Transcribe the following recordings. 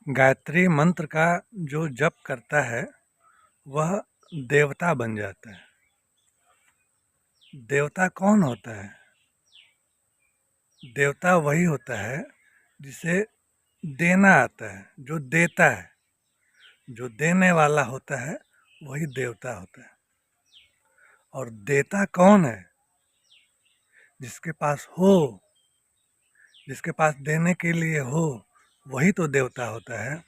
गायत्री मंत्र का जो जप करता है वह देवता बन जाता है। देवता कौन होता है? देवता वही होता है जिसे देना आता है, जो देता है, जो देने वाला होता है वही देवता होता है। और देता कौन है? जिसके पास हो, जिसके पास देने के लिए हो, वही तो देवता होता है।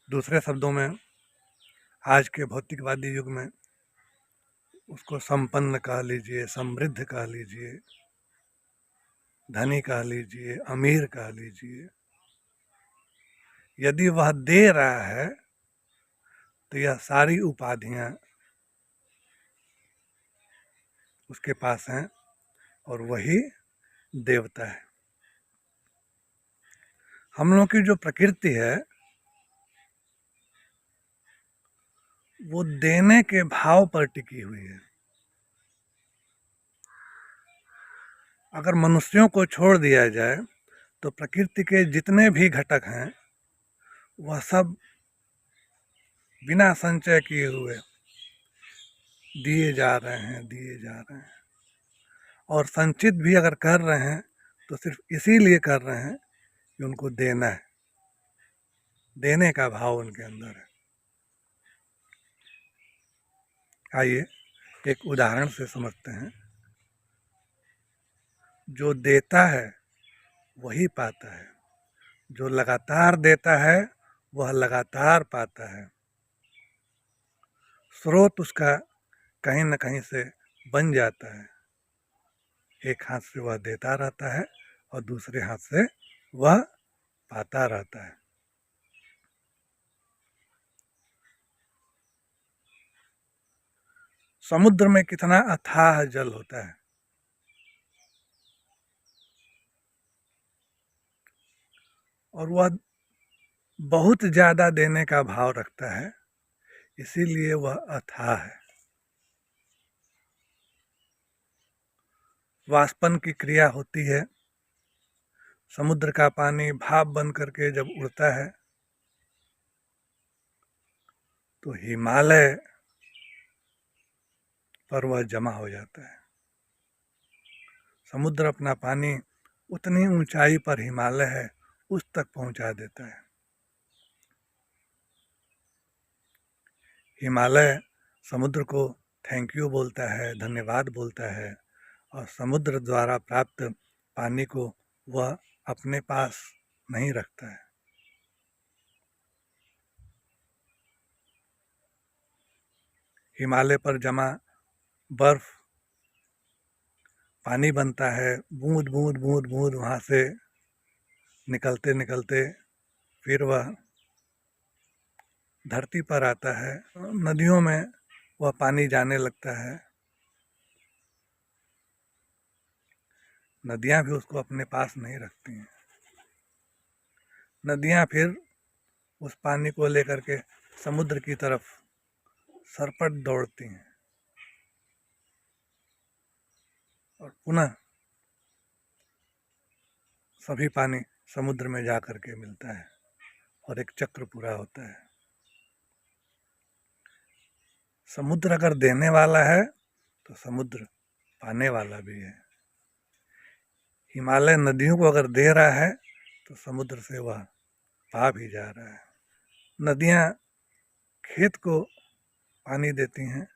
दूसरे शब्दों में, आज के भौतिकवादी युग में उसको संपन्न कह लीजिए, समृद्ध कह लीजिए, धनी कह लीजिए, अमीर कह लीजिए, यदि वह दे रहा है तो यह सारी उपाधियां उसके पास हैं और वही देवता है। हम लोगों की जो प्रकृति है वो देने के भाव पर टिकी हुई है। अगर मनुष्यों को छोड़ दिया जाए तो प्रकृति के जितने भी घटक हैं वह सब बिना संचय किए हुए दिए जा रहे हैं। और संचित भी अगर कर रहे हैं तो सिर्फ इसीलिए कर रहे हैं कि उनको देना है, देने का भाव उनके अंदर है। आइए एक उदाहरण से समझते हैं। जो देता है वही पाता है, जो लगातार देता है वह लगातार पाता है। स्रोत उसका कहीं न कहीं से बन जाता है। एक हाथ से वह देता रहता है और दूसरे हाथ से वह पाता रहता है। समुद्र में कितना अथाह जल होता है, और वह बहुत ज़्यादा देने का भाव रखता है, इसीलिए वह अथाह है। वाष्पन की क्रिया होती है। समुद्र का पानी भाप बन करके जब उड़ता है तो हिमालय पर वह जमा हो जाता है। समुद्र अपना पानी उतनी ऊंचाई पर हिमालय है उस तक पहुंचा देता है। हिमालय समुद्र को थैंक यू बोलता है, धन्यवाद बोलता है, और समुद्र द्वारा प्राप्त पानी को वह अपने पास नहीं रखता है। हिमालय पर जमा बर्फ पानी बनता है, बूंद बूंद बूंद बूंद वहाँ से निकलते निकलते फिर वह धरती पर आता है। नदियों में वह पानी जाने लगता है। नदियाँ भी उसको अपने पास नहीं रखती हैं। नदियाँ फिर उस पानी को लेकर के समुद्र की तरफ सरपट दौड़ती हैं और पुनः सभी पानी समुद्र में जा कर के मिलता है और एक चक्र पूरा होता है। समुद्र अगर देने वाला है तो समुद्र पाने वाला भी है। हिमालय नदियों को अगर दे रहा है तो समुद्र से वह पा भी जा रहा है। नदियाँ खेत को पानी देती हैं।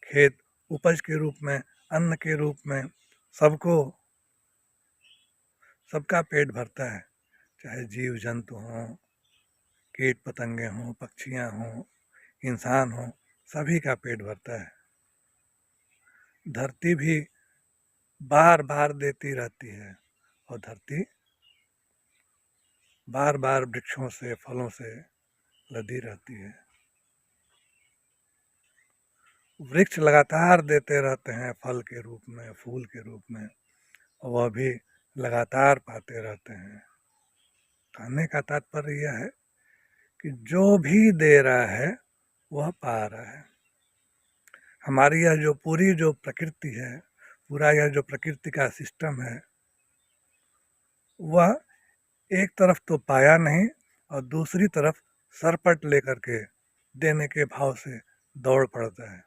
खेत उपज के रूप में, अन्न के रूप में सबका पेट भरता है, चाहे जीव जंतु हों, कीट पतंगे हों, पक्षियाँ हों, इंसान हों, सभी का पेट भरता है। धरती भी बार बार देती रहती है और धरती बार बार वृक्षों से, फलों से लदी रहती है। वृक्ष लगातार देते रहते हैं फल के रूप में, फूल के रूप में, और वह भी लगातार पाते रहते हैं। कहने का तात्पर्य यह है कि जो भी दे रहा है वह पा रहा है। हमारी यह जो पूरी जो प्रकृति है, पूरा यह जो प्रकृति का सिस्टम है, वह एक तरफ तो पाया नहीं और दूसरी तरफ सरपट लेकर के देने के भाव से दौड़ पड़ता है।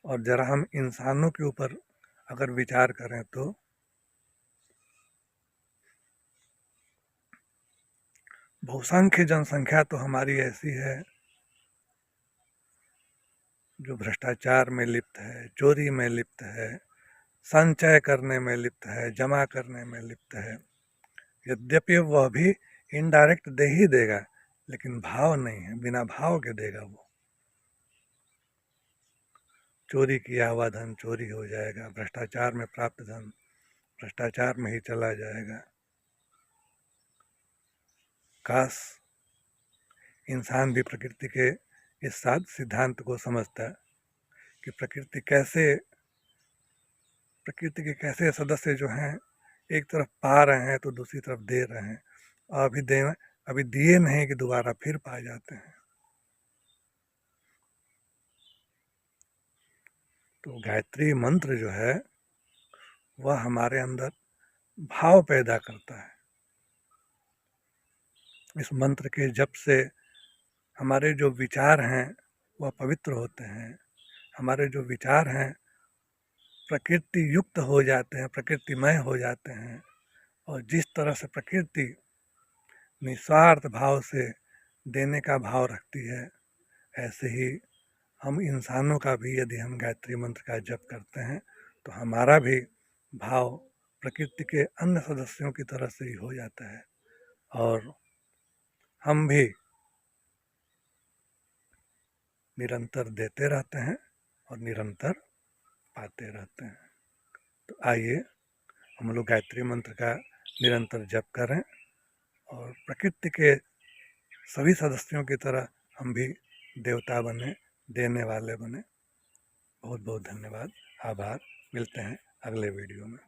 और जरा हम इंसानों के ऊपर अगर विचार करें तो बहुसंख्य जनसंख्या तो हमारी ऐसी है जो भ्रष्टाचार में लिप्त है, चोरी में लिप्त है, संचय करने में लिप्त है, जमा करने में लिप्त है। यद्यपि वह भी इनडायरेक्ट दे ही देगा, लेकिन भाव नहीं है, बिना भाव के देगा वो। चोरी किया हुआ धन चोरी हो जाएगा, भ्रष्टाचार में प्राप्त धन भ्रष्टाचार में ही चला जाएगा। काश इंसान भी प्रकृति के इस सिद्धांत को समझता कि प्रकृति के कैसे सदस्य जो हैं एक तरफ पा रहे हैं तो दूसरी तरफ दे रहे हैं, और अभी दिए नहीं कि दोबारा फिर पा जाते हैं। तो गायत्री मंत्र जो है वह हमारे अंदर भाव पैदा करता है। इस मंत्र के जप से हमारे जो विचार हैं वह पवित्र होते हैं, हमारे जो विचार हैं प्रकृति युक्त हो जाते हैं, प्रकृतिमय हो जाते हैं। और जिस तरह से प्रकृति निस्वार्थ भाव से देने का भाव रखती है, ऐसे ही हम इंसानों का भी यदि हम गायत्री मंत्र का जप करते हैं तो हमारा भी भाव प्रकृति के अन्य सदस्यों की तरह से ही हो जाता है, और हम भी निरंतर देते रहते हैं और निरंतर पाते रहते हैं। तो आइए हम लोग गायत्री मंत्र का निरंतर जप करें और प्रकृति के सभी सदस्यों की तरह हम भी देवता बने, देने वाले बने। बहुत बहुत धन्यवाद, आभार। मिलते हैं अगले वीडियो में।